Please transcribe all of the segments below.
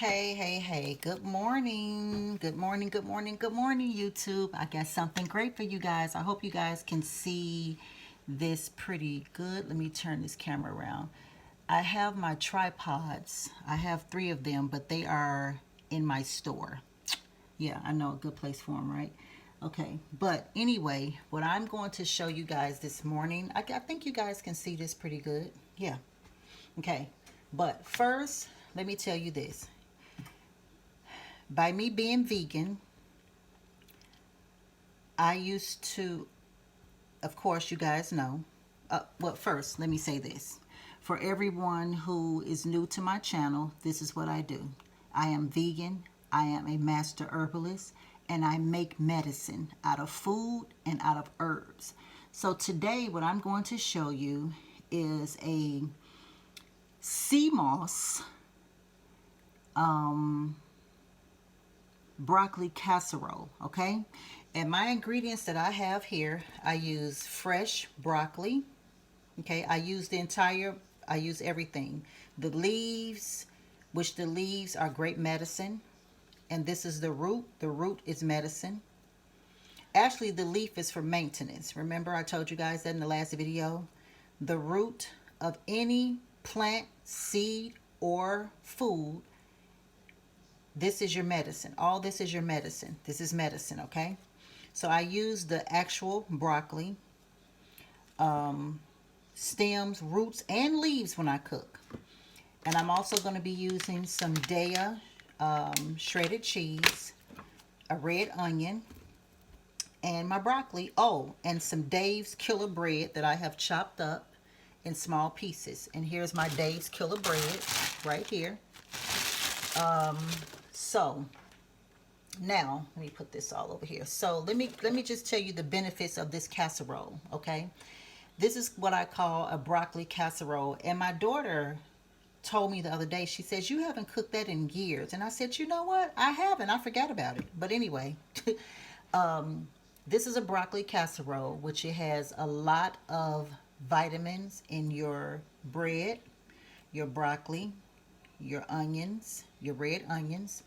Hey, good morning. Good morning, good morning, good morning, YouTube. I got something great for you guys. I hope you guys can see this pretty good. Let me turn this camera around. I have my tripods. I have 3 of them, but they are in my store. Yeah, I know, a good place for them, right? Okay, but anyway, what I'm going to show you guys this morning, I think you guys can see this pretty good. Yeah, okay. But first, let me tell you this. By me being vegan, I used to, of course, you guys know. Well, first, let me say this. For everyone who is new to my channel, this is what I do. I am vegan, I am a master herbalist, and I make medicine out of food and out of herbs. So today, what I'm going to show you is a Seamoss broccoli casserole, okay? And my ingredients that I have here, I use fresh broccoli, okay? I use everything. The leaves, which the leaves are great medicine. And this is the root. The root is medicine. Actually, the leaf is for maintenance. Remember I told you guys that in the last video? The root of any plant, seed, or food, this is your medicine. All this is your medicine. This is medicine, okay? So I use the actual broccoli, stems, roots, and leaves when I cook. And I'm also going to be using some Daiya shredded cheese, a red onion, and my broccoli. Oh, and some Dave's Killer Bread that I have chopped up in small pieces. And here's my Dave's Killer Bread right here. So now let me put this all over here. So let me just tell you the benefits of this casserole, okay? This is what I call a broccoli casserole. And my daughter told me the other day, she says, you haven't cooked that in years. And I said, you know what? I haven't. I forgot about it. But anyway, this is a broccoli casserole, which it has a lot of vitamins in your bread, your broccoli, your onions, your red onions,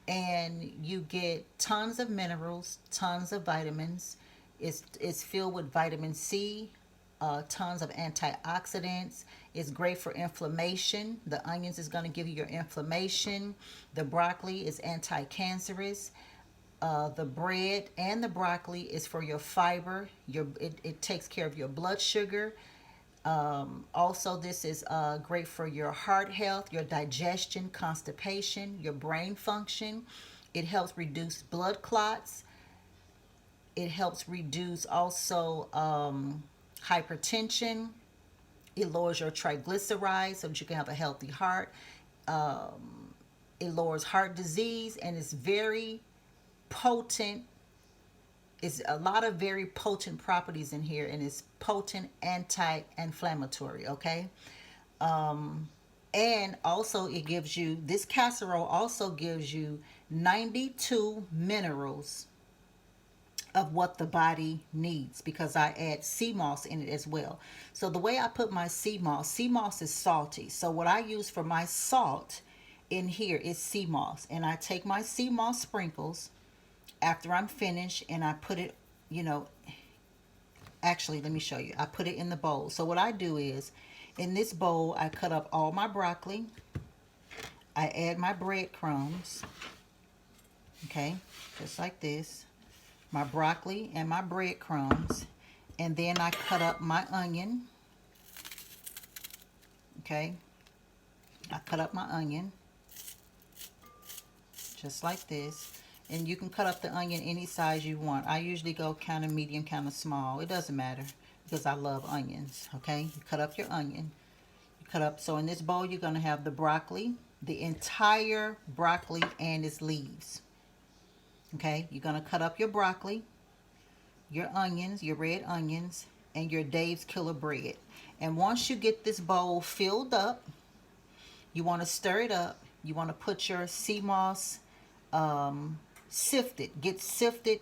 and you get tons of minerals, tons of vitamins. It's filled with vitamin C, tons of antioxidants. It's great for inflammation. The onions is going to give you your inflammation. The broccoli is anti-cancerous. The bread and the broccoli is for your fiber. It takes care of your blood sugar. Also, this is great for your heart health, your digestion, constipation, your brain function. It helps reduce blood clots. It helps reduce also hypertension. It lowers your triglycerides so that you can have a healthy heart. It lowers heart disease, and it's very potent. It's a lot of very potent properties in here, and it's potent anti-inflammatory, okay? And also it gives you, this casserole also gives you 92 minerals of what the body needs, because I add sea moss in it as well. So the way I put my sea moss is salty. So what I use for my salt in here is sea moss. And I take my sea moss sprinkles after I'm finished, and I put it, actually, let me show you. I put it in the bowl. So what I do is, in this bowl, I cut up all my broccoli. I add my breadcrumbs, okay, just like this. My broccoli and my breadcrumbs. And then I cut up my onion, okay. I cut up my onion, just like this. And you can cut up the onion any size you want. I usually go kind of medium, kind of small. It doesn't matter because I love onions, okay? You cut up your onion. You cut up, so in this bowl you're going to have the broccoli, the entire broccoli and its leaves, okay? You're going to cut up your broccoli, your onions, your red onions, and your Dave's Killer Bread. And once you get this bowl filled up, you want to stir it up. You want to put your sea moss, get sifted,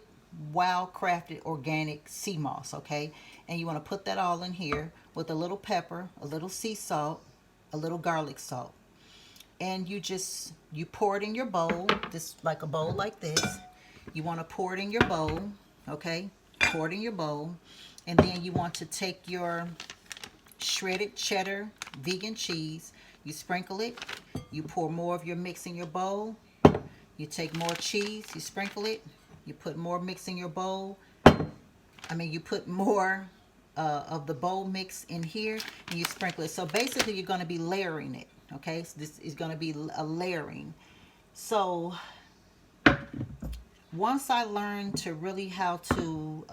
wild crafted organic sea moss, okay? And you want to put that all in here with a little pepper, a little sea salt, a little garlic salt. and you pour it in your bowl, this like a bowl like this. You want to pour it in your bowl, okay? Pour it in your bowl, and then you want to take your shredded cheddar vegan cheese. You sprinkle it. You pour more of your mix in your bowl. You take more cheese. You sprinkle it. You put more mix in your bowl. You put more of the bowl mix in here, and you sprinkle it. So basically, you're going to be layering it. Okay, so this is going to be a layering. So once I learned to really how to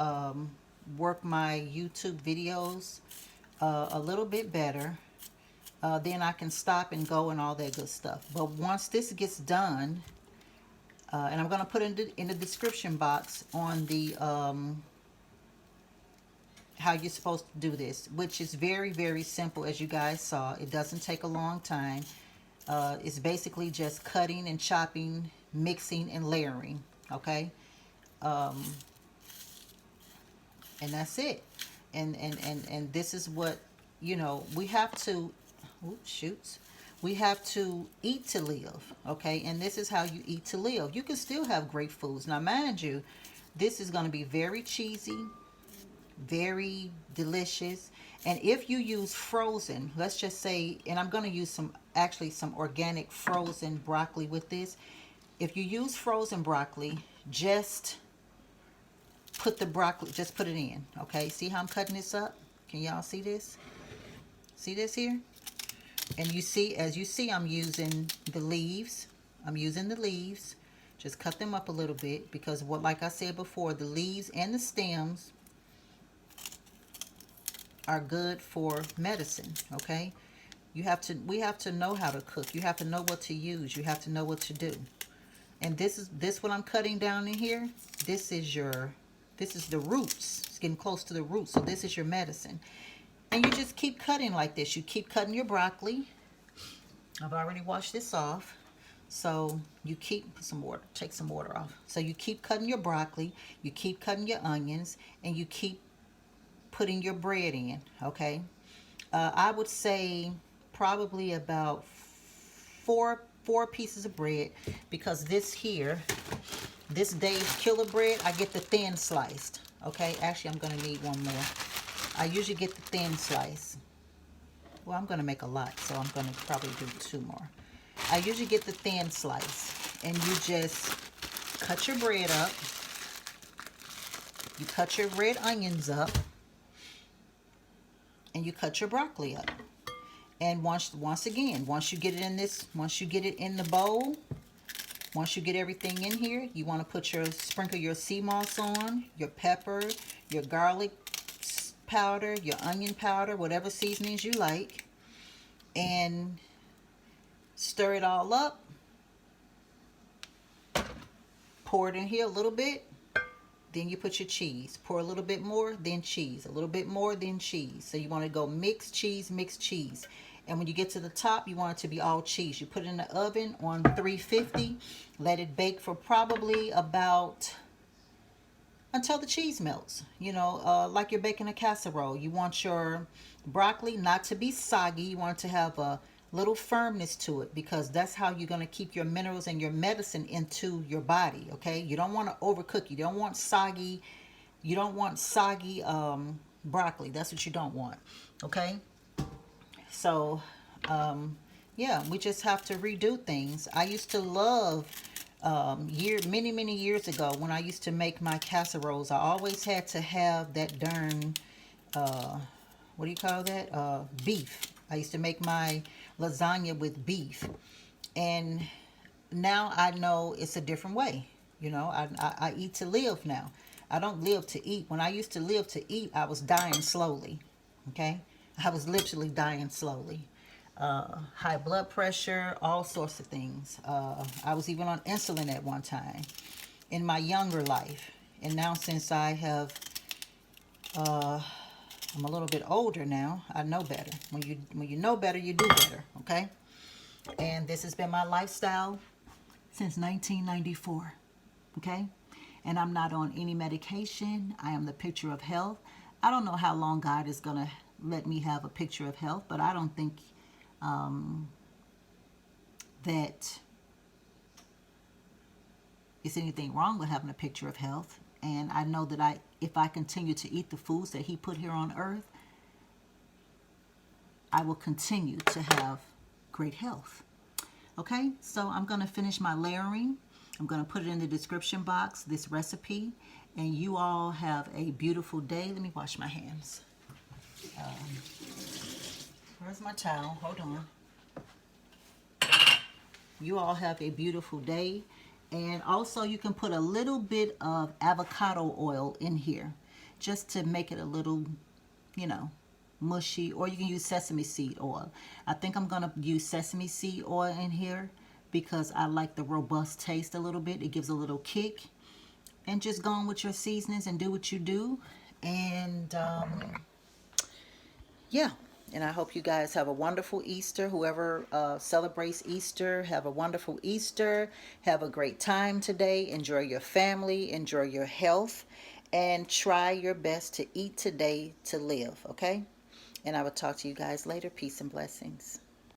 work my YouTube videos a little bit better, then I can stop and go and all that good stuff. But once this gets done, and I'm going to put in the description box on the how you're supposed to do this, which is very, very simple, as you guys saw. It doesn't take a long time. It's basically just cutting and chopping, mixing and layering, okay? And that's it. And this is what, we have to, we have to eat to live, okay? And this is how you eat to live. You can still have great foods. Now, mind you, this is going to be very cheesy, very delicious. And if you use frozen, let's just say, and I'm going to use some organic frozen broccoli with this. If you use frozen broccoli, just put the broccoli, just put it in, okay? See how I'm cutting this up? Can y'all see this? See this here? And you see, as you see, I'm using the leaves. Just cut them up a little bit, because like I said before, the leaves and the stems are good for medicine, okay? We have to know how to cook. You have to know what to use. You have to know what to do. And this what I'm cutting down in here. This is the roots. It's getting close to the roots. So this is your medicine. And you just keep cutting like this. You keep cutting your broccoli. I've already washed this off. So you keep, put some water, take some water off. So you keep cutting your broccoli, you keep cutting your onions, and you keep putting your bread in, okay? I would say probably about four pieces of bread, because this Dave's Killer bread, I get the thin sliced, okay? Actually, I'm going to need one more. I usually get the thin slice. Well, I'm going to make a lot, so I'm going to probably do 2 more. I usually get the thin slice, and you just cut your bread up. You cut your red onions up, and you cut your broccoli up. And once again, once you get it in the bowl, once you get everything in here, you want to sprinkle your Seamoss on, your pepper, your garlic powder, your onion powder, whatever seasonings you like, and stir it all up. Pour it in here a little bit. Then you put your cheese. Pour a little bit more, then cheese. A little bit more, then cheese. So you want to go mix cheese, mix cheese. And when you get to the top, you want it to be all cheese. You put it in the oven on 350. Let it bake for probably about until the cheese melts. Like you're baking a casserole. You want your broccoli not to be soggy. You want it to have a little firmness to it, because that's how you're going to keep your minerals and your medicine into your body, okay? You don't want to overcook. You don't want soggy broccoli. That's what you don't want, okay? So yeah, we just have to redo things. I used to love many years ago, when I used to make my casseroles, I always had to have that darn what do you call that, beef. I used to make my lasagna with beef, and now I know it's a different way. I eat to live now. I don't live to eat. When I used to live to eat, I was dying slowly, okay? I was literally dying slowly. High blood pressure, all sorts of things. I was even on insulin at one time in my younger life. And now, since I have I'm a little bit older now, I know better. When you know better, you do better, okay? And this has been my lifestyle since 1994, okay? And I'm not on any medication. I am the picture of health. I don't know how long God is going to let me have a picture of health, but I don't think that is anything wrong with having a picture of health. And I know that if I continue to eat the foods that he put here on earth, I will continue to have great health. Okay, so I'm going to finish my layering. I'm going to put it in the description box, this recipe. And you all have a beautiful day. Let me wash my hands. Where's my towel? Hold on. You all have a beautiful day. And also you can put a little bit of avocado oil in here just to make it a little, you know, mushy. Or you can use sesame seed oil. I think I'm going to use sesame seed oil in here because I like the robust taste a little bit. It gives a little kick. And just go on with your seasonings and do what you do. And yeah. And I hope you guys have a wonderful Easter. Whoever celebrates Easter, have a wonderful Easter. Have a great time today. Enjoy your family. Enjoy your health. And try your best to eat today to live, okay? And I will talk to you guys later. Peace and blessings.